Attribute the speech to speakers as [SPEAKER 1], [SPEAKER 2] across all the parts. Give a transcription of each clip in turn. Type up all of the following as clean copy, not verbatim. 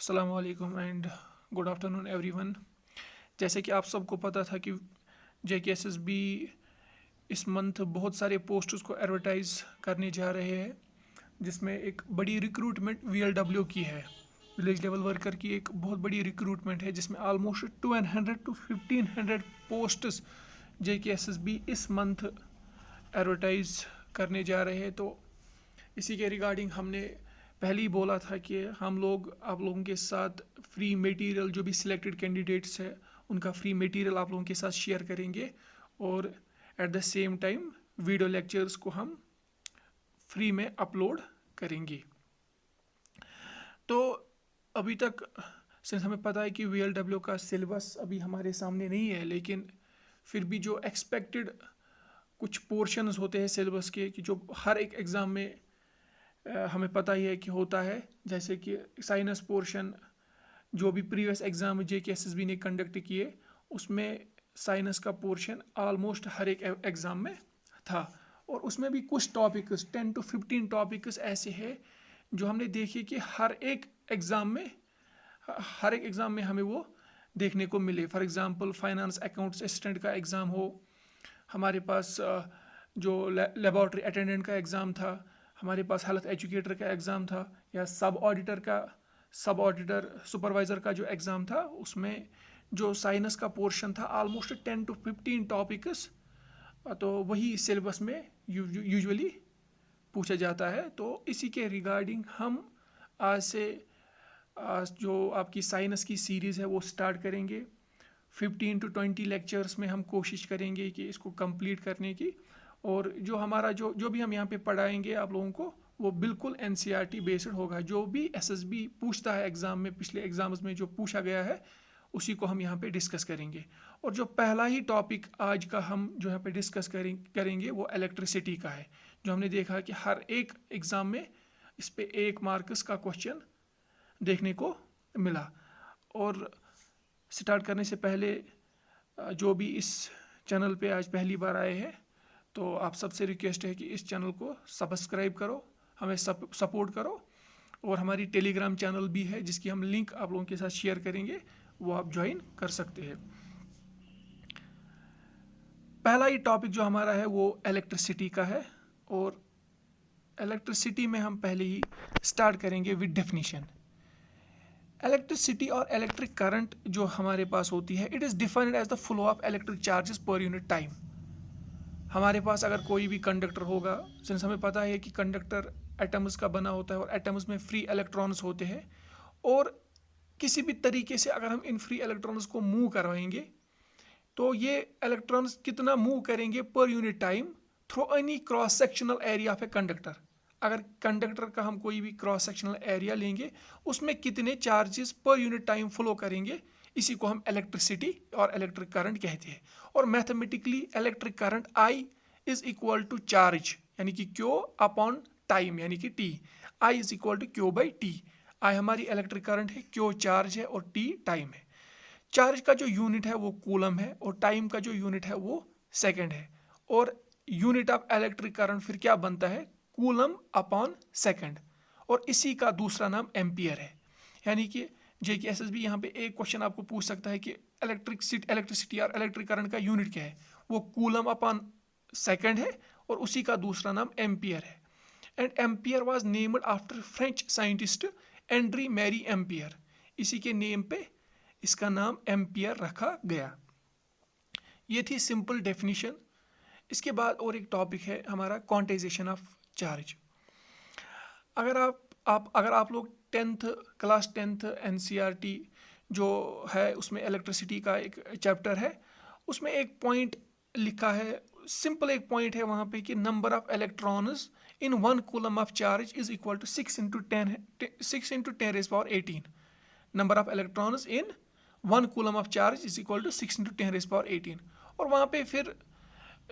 [SPEAKER 1] अस्सलाम वालेकुम and good afternoon everyone. जैसे कि आप सबको पता था कि JKSSB इस मंथ बहुत सारे पोस्ट्स को एडवर्टाइज करने जा रहे हैं, जिसमें एक बड़ी रिक्रूटमेंट VLW की है। विलेज लेवल वर्कर की एक बहुत बड़ी रिक्रूटमेंट है, जिसमें ऑलमोस्ट 200 to 1500 पोस्ट्स JKSSB इस मंथ एडवर्टाइज करने जा रहे हैं। तो इसी के रिगार्डिंग हमने पहले ही बोला था कि हम लोग आप लोगों के साथ फ्री मटेरियल, जो भी सिलेक्टेड कैंडिडेट्स है उनका फ्री मटेरियल आप लोगों के साथ शेयर करेंगे, और at the same time video lectures को हम फ्री में अपलोड करेंगे। तो अभी तक सिंस हमें पता है कि VLW का सिलेबस अभी हमारे सामने नहीं है, लेकिन फिर भी जो एक्सपेक्टेड कुछ पोर्शंस होते हैं सिलेबस के कि जो हर एक एग्ज़ाम में हमें पता ही है कि होता है, जैसे कि साइनस पोर्शन जो भी प्रीवियस एग्ज़ाम JKSSB ने कंडक्ट किए, उसमें साइनस का पोर्शन ऑलमोस्ट हर एक एग्ज़ाम में था। और उसमें भी कुछ टॉपिक्स 10 to 15 टॉपिक्स ऐसे हैं जो हमने देखे कि हर एक एग्ज़ाम में हमें वो देखने को मिले। For example finance accounts assistant का एग्ज़ाम हो, हमारे पास जो लेबॉर्ट्री अटेंडेंट का एग्ज़ाम था, हमारे पास हेल्थ एजुकेटर का एग्ज़ाम था, या सब ऑडिटर सुपरवाइज़र का जो एग्ज़ाम था, उसमें जो साइंस का पोर्शन था ऑलमोस्ट 10 to 15 टॉपिक्स, तो वही सिलेबस में यूजुअली पूछा जाता है। तो इसी के रिगार्डिंग हम आज से जो आपकी साइंस की सीरीज़ है वो स्टार्ट करेंगे। 15 to 20 लेक्चर्स में हम कोशिश करेंगे कि इसको कंप्लीट करने की, और जो हमारा जो भी हम यहाँ पे पढ़ाएंगे आप लोगों को, वो बिल्कुल NCERT बेस्ड होगा। जो भी SSB पूछता है एग्ज़ाम में, पिछले एग्ज़ाम्स में जो पूछा गया है उसी को हम यहाँ पे डिस्कस करेंगे। और जो पहला ही टॉपिक आज का हम जो यहाँ पे डिस्कस करेंगे वो इलेक्ट्रिसिटी का है, जो हमने देखा कि हर एक एग्ज़ाम में इस पे 1 मार्क्स का क्वेश्चन देखने को मिला। और स्टार्ट करने से पहले जो भी इस चैनल पे आज पहली बार आए हैं, तो आप सबसे रिक्वेस्ट है कि इस चैनल को सब्सक्राइब करो, हमें सपोर्ट करो, और हमारी टेलीग्राम चैनल भी है जिसकी हम लिंक आप लोगों के साथ शेयर करेंगे, वो आप ज्वाइन कर सकते हैं। पहला ही टॉपिक जो हमारा है वो इलेक्ट्रिसिटी का है, और इलेक्ट्रिसिटी में हम पहले ही स्टार्ट करेंगे विद डेफिनेशन। इलेक्ट्रिसिटी और इलेक्ट्रिक करंट जो हमारे पास होती है, it is defined as the flow of electric charges per unit time. हमारे पास अगर कोई भी कंडक्टर होगा, सिंस हमें पता है कि कंडक्टर एटम्स का बना होता है और एटम्स में फ्री इलेक्ट्रॉन्स होते हैं, और किसी भी तरीके से अगर हम इन फ्री इलेक्ट्रॉन्स को मूव करवाएंगे, तो ये इलेक्ट्रॉन्स कितना मूव करेंगे पर unit time through any cross sectional area of a conductor. अगर कंडक्टर का हम कोई भी क्रॉस सेक्शनल एरिया लेंगे, उसमें कितने charges per unit time flow करेंगे, इसी को हम इलेक्ट्रिसिटी और इलेक्ट्रिक करंट कहते हैं। और mathematically electric current I is equal to charge, यानी कि Q अपॉन टाइम, यानी कि T। I is equal to Q by T। I हमारी इलेक्ट्रिक करंट है, Q चार्ज है और T टाइम है। चार्ज का जो यूनिट है वो कूलम है, और टाइम का जो यूनिट है वो सेकेंड है। और यूनिट ऑफ इलेक्ट्रिक करंट फिर क्या बनता है, कूलम अपॉन सेकेंड, और इसी का दूसरा नाम एम्पियर है। यानी कि JKSSB यहाँ पे एक क्वेश्चन आपको पूछ सकता है कि इलेक्ट्रिसिटी और इलेक्ट्रिक करंट का यूनिट क्या है, वो कूलम अपॉन सेकेंड है, और उसी का दूसरा नाम एम्पियर है। And ampere was named after French scientist Andre Marie Ampere. इसी के नेम पे इसका नाम एम्पियर रखा गया। ये थी सिंपल डेफिनेशन। इसके बाद और एक टॉपिक है हमारा क्वांटाइजेशन ऑफ चार्ज। अगर आप लोग क्लास 10th NCERT जो है उसमें इलेक्ट्रिसिटी का एक चैप्टर है, उसमें एक पॉइंट लिखा है, सिंपल एक पॉइंट है वहाँ पे कि number of electrons in 1 coulomb of charge is equal to 6 into 10 raised power 18। Number of electrons in 1 coulomb of charge is equal to 6 into 10 raised power 18। और वहाँ पे फिर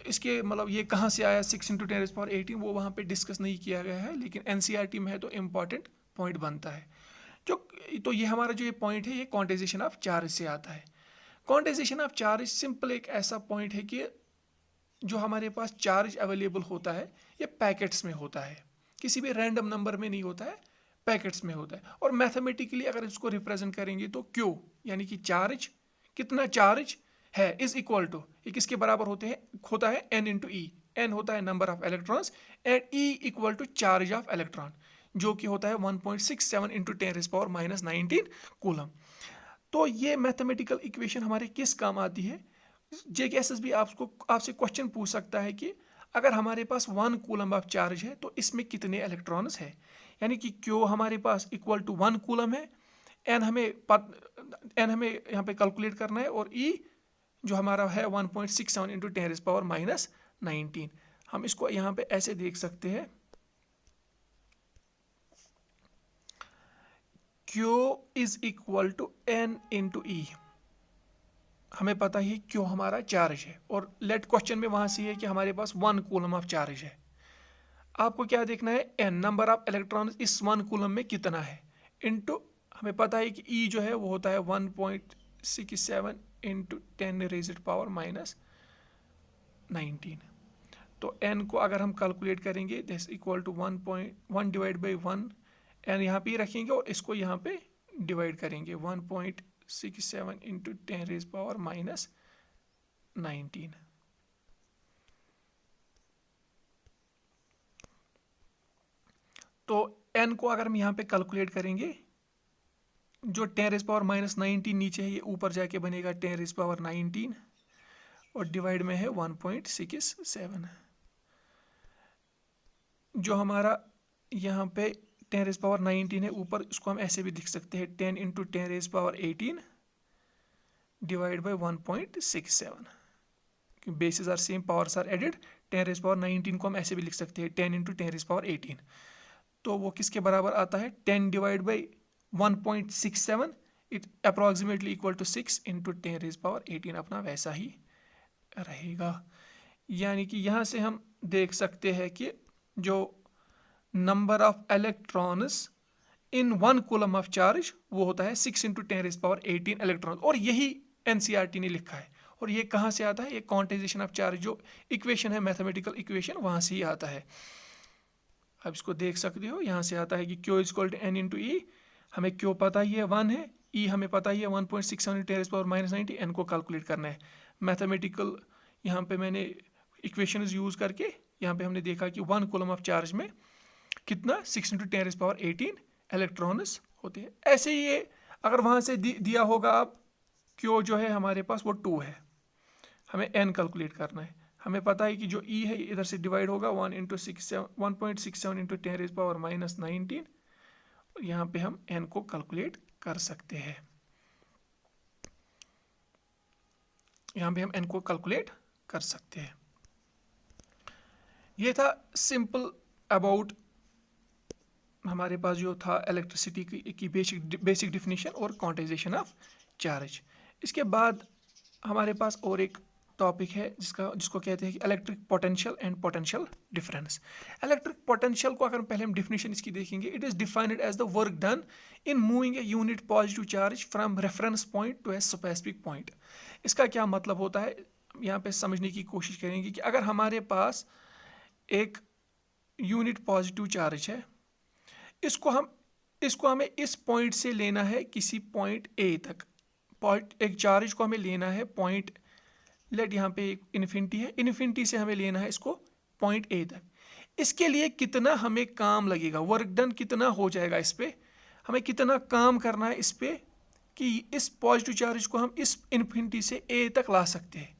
[SPEAKER 1] इसके मतलब ये कहाँ से आया 6 into 10 raised power 18, वो वहाँ पे डिस्कस नहीं किया गया है, लेकिन NCERT में है तो इम्पॉर्टेंट पॉइंट बनता है। तो ये हमारा जो ये पॉइंट है, ये क्वांटाइजेशन ऑफ चार्ज से आता है। क्वांटाइजेशन ऑफ चार्ज सिंपल एक ऐसा पॉइंट है कि जो हमारे पास चार्ज अवेलेबल होता है ये पैकेट्स में होता है, किसी भी रैंडम नंबर में नहीं होता है, पैकेट्स में होता है। और मैथमेटिकली अगर इसको रिप्रेजेंट करेंगे तो क्यू यानी कि चार्ज, कितना चार्ज है, इज इक्वल टू, ये किसके बराबर होता है n इंटू ई। n होता है number of electrons and e equal to charge of electron, जो कि होता है 1.67 इंटू 10⁻⁻19 कूलम। तो ये मैथमेटिकल इक्वेशन हमारे किस काम आती है? JKSSB आपसे क्वेश्चन पूछ सकता है कि अगर हमारे पास 1 कूलम ऑफ चार्ज है तो इसमें कितने इलेक्ट्रॉन्स है, यानी कि Q हमारे पास इक्वल टू 1 कूलम है, n हमें यहाँ पे कैलकुलेट करना है, और E जो हमारा है 1.67 इंटू 10⁻⁻19। हम इसको यहाँ पे ऐसे देख सकते हैं, Q is equal to n into e. हमें पता ही क्यों हमारा चार्ज है, और लेट क्वेश्चन में वहां से है कि हमारे पास 1 कूलम ऑफ चार्ज है। आपको क्या देखना है, n नंबर ऑफ इलेक्ट्रॉन्स इस 1 कूलम में कितना है, इनटू हमें पता है कि E जो है वो होता है 1.67 इंटू 10⁻⁻19। तो n को अगर हम कैलकुलेट करेंगे this equal to 1.1 divide by 1, n यहाँ पे रखेंगे और इसको यहाँ पे डिवाइड करेंगे 1.67 इंटू 10⁻⁻19। तो n को अगर हम यहाँ पे कैलकुलेट करेंगे, जो 10⁻⁻19 नीचे है ये ऊपर जाके बनेगा 10⁻19 और डिवाइड में है 1.67। जो हमारा यहाँ पे 10⁻19 है ऊपर, इसको हम ऐसे भी लिख सकते हैं 10 into 10⁻18 divide by 1.67। Bases are same, powers are added. 10⁻19 को हम ऐसे भी लिख सकते हैं 10 इंटू 10⁻18। तो वो किसके बराबर आता है, 10 divide by 1.67, it approximately equal to 6 into 10⁻18, अपना वैसा ही रहेगा। यानी कि यहाँ से हम देख सकते हैं कि जो number of electrons in 1 coulomb of charge वो होता है 6 इंटू 10⁻18 इलेक्ट्रॉन, और यही NCERT ने लिखा है। और ये कहाँ से आता है, ये क्वांटाइजेशन ऑफ चार्ज जो इक्वेशन है, मैथमेटिकल इक्वेशन, वहाँ से ही आता है। अब इसको देख सकते हो, यहाँ से आता है कि Q equal to n into e. हमें Q पता ही है 1 है, E हमें पता ही है 1.67 10⁻⁻19, n को कैलकुलेट करना है। मैथमेटिकल यहाँ पे मैंने इक्वेशंस यूज़ करके यहाँ पे हमने देखा कि 1 कूलम ऑफ चार्ज में कितना 6 इंटू 10⁻18 इलेक्ट्रॉन्स होते हैं। ऐसे ही ये अगर वहाँ से दिया होगा आप, Q जो है हमारे पास वो 2 है, हमें n कैलकुलेट करना है। हमें पता है कि जो E है इधर से डिवाइड होगा 1.67 इंटू 10⁻⁻19, यहाँ पे हम n को कैलकुलेट कर सकते हैं। यहाँ पे हम n को कैलकुलेट कर सकते हैं। ये था सिंपल अबाउट हमारे पास जो था इलेक्ट्रिसिटी की बेसिक डिफिनीशन और क्वांटाइजेशन ऑफ चार्ज। इसके बाद हमारे पास और एक टॉपिक है जिसको कहते हैं कि electric potential and potential difference. Electric potential को अगर पहले हम डिफिनीशन इसकी देखेंगे, it is defined as the work done in moving a unit positive charge from reference point to a specific point. इसका क्या मतलब होता है, यहाँ पे समझने की कोशिश करेंगे कि अगर हमारे पास एक यूनिट पॉजिटिव चार्ज है, इसको हमें इस पॉइंट से लेना है किसी पॉइंट ए तक। एक चार्ज को हमें लेना है पॉइंट, लेट यहाँ पे एक इन्फिनिटी है, इन्फिनिटी से हमें लेना है इसको पॉइंट ए तक। इसके लिए कितना हमें काम लगेगा, वर्क डन कितना हो जाएगा, इस पे हमें कितना काम करना है इस पे कि इस पॉजिटिव चार्ज को हम इस इन्फिनिटी से ए तक ला सकते हैं।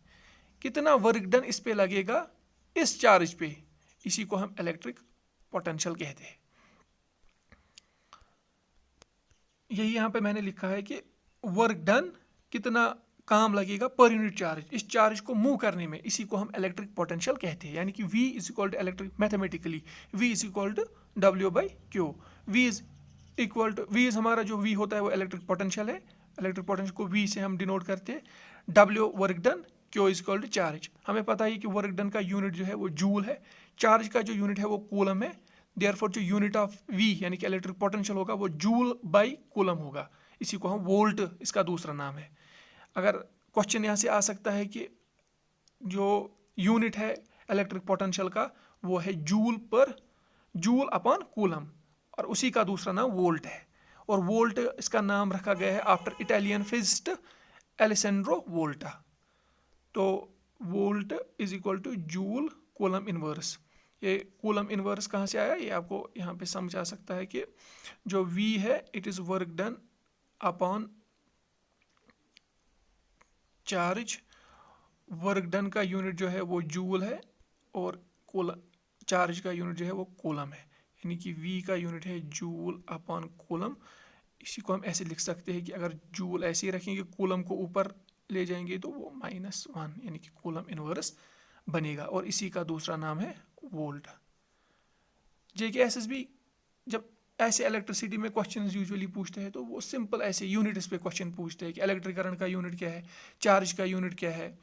[SPEAKER 1] कितना वर्क डन इस पे लगेगा इस चार्ज पे, इसी को हम इलेक्ट्रिक पोटेंशियल कहते हैं। यही यहाँ पे मैंने लिखा है कि वर्क डन कितना काम लगेगा पर यूनिट चार्ज, इस चार्ज को मूव करने में, इसी को हम इलेक्ट्रिक पोटेंशियल कहते हैं। यानी कि V is equal to electric, mathematically V is equal to W/Q। V is हमारा जो V होता है वो इलेक्ट्रिक पोटेंशियल है। इलेक्ट्रिक पोटेंशियल को V से हम डिनोट करते हैं। W work done, Q is equal to charge. हमें पता है कि वर्क डन का यूनिट जो है वो जूल है, चार्ज का जो यूनिट है वो कूलम है। देयरफॉर जो यूनिट ऑफ V यानी कि इलेक्ट्रिक पोटेंशियल होगा वो जूल बाई कूलम होगा, इसी को हम वोल्ट इसका दूसरा नाम है। अगर क्वेश्चन यहाँ से आ सकता है कि जो यूनिट है इलेक्ट्रिक पोटेंशियल का वो है जूल अपॉन कूलम, और उसी का दूसरा नाम वोल्ट है। और वोल्ट इसका नाम रखा गया है आफ्टर इटालियन फिजिसिस्ट एलेसेंड्रो वोल्टा। तो volt is equal two joule coulomb inverse. ये कूलम इनवर्स कहाँ से आया, ये आपको यहाँ पे समझ आ सकता है कि जो V है it is work done upon charge. Work done का यूनिट जो है वो जूल है और कूलम चार्ज का यूनिट जो है वो कूलम है, यानी कि V का यूनिट है जूल अपॉन कूलम। इसी को हम ऐसे लिख सकते हैं कि अगर जूल ऐसे ही रखेंगे कूलम को ऊपर ले जाएंगे तो वो -1 यानी कि कूलम इनवर्स बनेगा, और इसी का दूसरा नाम है वोल्ट। JKSSB जब ऐसे इलेक्ट्रिसिटी में क्वेश्चन यूजुअली पूछते हैं तो वो सिंपल ऐसे यूनिट्स पे क्वेश्चन पूछते हैं कि इलेक्ट्रिक करंट का यूनिट क्या है, चार्ज का यूनिट क्या है।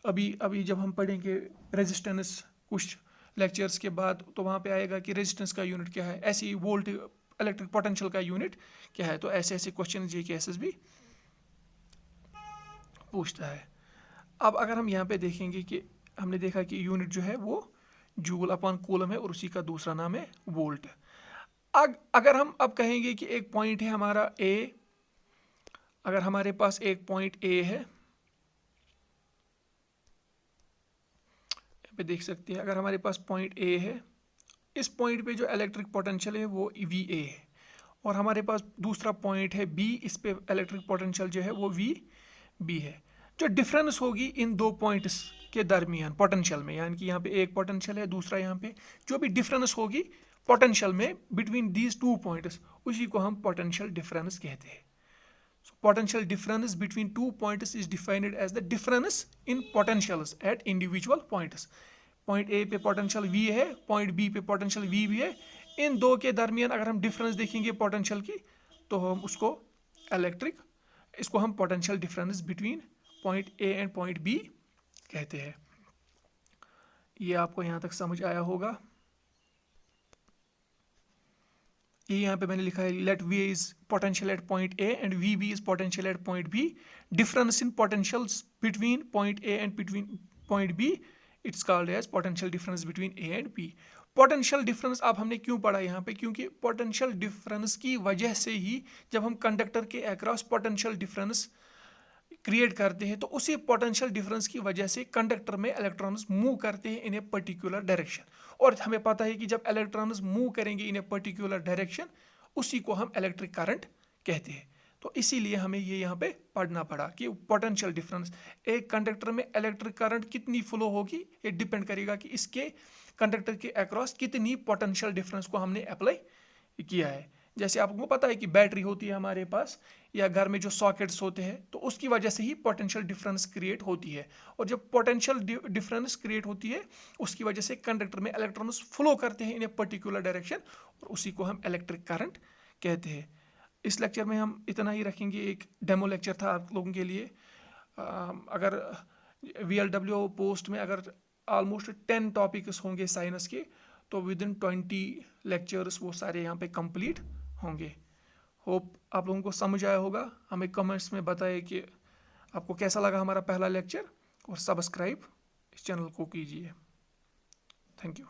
[SPEAKER 1] अभी जब हम पढ़ेंगे रेजिस्टेंस कुछ लेक्चर्स के बाद तो वहाँ पे आएगा कि रेजिस्टेंस का यूनिट क्या है, ऐसे ही वोल्ट इलेक्ट्रिक पोटेंशियल का यूनिट क्या है। तो ऐसे ऐसे क्वेश्चन JKSSB पूछता है। अब अगर हम यहाँ पे देखेंगे कि हमने देखा कि यूनिट जो है वो जूल अपॉन कूलम है और उसी का दूसरा नाम है वोल्ट। अगर हम अब कहेंगे कि एक पॉइंट है हमारा A, अगर हमारे पास एक पॉइंट A है, यहाँ पे देख सकते हैं अगर हमारे पास पॉइंट A है, इस पॉइंट पे जो इलेक्ट्रिक पोटेंशियल है वो VA है, और हमारे पास दूसरा पॉइंट है B, इस पे इलेक्ट्रिक पोटेंशियल जो है वो VB है। जो डिफरेंस होगी इन दो पॉइंट्स के दरमियान पोटेंशियल में, यानी कि यहाँ पे एक पोटेंशियल है दूसरा यहाँ पे, जो भी डिफरेंस होगी पोटेंशियल में बिटवीन दीज टू पॉइंट्स, उसी को हम पोटेंशियल डिफरेंस कहते हैं। Potential difference between two points is defined as the difference in potentials at individual points. Point A पे पोटेंशियल V है, पॉइंट B पे पोटेंशियल V भी है, इन दो के दरमियान अगर हम डिफरेंस देखेंगे पोटेंशियल की तो हम उसको इसको हम potential difference between point A and point B कहते हैं। ये आपको यहाँ तक समझ आया होगा। ये यहाँ पे मैंने लिखा है let V is potential at point A and VB is potential at point B। Difference in potentials between point A and between point B it's called as potential difference between A and B। Potential difference अब हमने क्यों पढ़ा यहाँ पे, क्योंकि potential difference की वजह से ही जब हम कंडक्टर के अक्रॉस पोटेंशियल डिफरेंस क्रिएट करते हैं तो उसी पोटेंशियल डिफरेंस की वजह से कंडक्टर में इलेक्ट्रॉन्स मूव करते हैं इन ए पर्टिकुलर डायरेक्शन। और हमें पता है कि जब इलेक्ट्रॉन्स मूव करेंगे इन ए पर्टिकुलर डायरेक्शन उसी को हम इलेक्ट्रिक करंट कहते हैं। तो इसीलिए हमें ये यहाँ पे पढ़ना पड़ा कि पोटेंशियल डिफरेंस, एक कंडक्टर में इलेक्ट्रिक करंट कितनी फ्लो होगी ये डिपेंड करेगा कि इसके कंडक्टर के अक्रॉस कितनी पोटेंशियल डिफरेंस को हमने अप्लाई किया है। जैसे आपको पता है कि बैटरी होती है हमारे पास या घर में जो सॉकेट्स होते हैं तो उसकी वजह से ही पोटेंशियल डिफरेंस क्रिएट होती है, और जब पोटेंशियल डिफरेंस क्रिएट होती है उसकी वजह से कंडक्टर में इलेक्ट्रॉन्स फ्लो करते हैं इन ए पर्टिकुलर डायरेक्शन और उसी को हम इलेक्ट्रिक करंट कहते हैं। इस लेक्चर में हम इतना ही रखेंगे, एक डेमो लेक्चर था आप लोगों के लिए। अगर VLW पोस्ट में अगर ऑलमोस्ट 10 टॉपिक्स होंगे साइंस के तो विद इन 20 लेक्चर्स वो सारे यहाँ पे कंप्लीट होंगे। होप आप लोगों को समझ आया होगा। हमें कमेंट्स में बताएं कि आपको कैसा लगा हमारा पहला लेक्चर, और सब्सक्राइब इस चैनल को कीजिए। Thank you.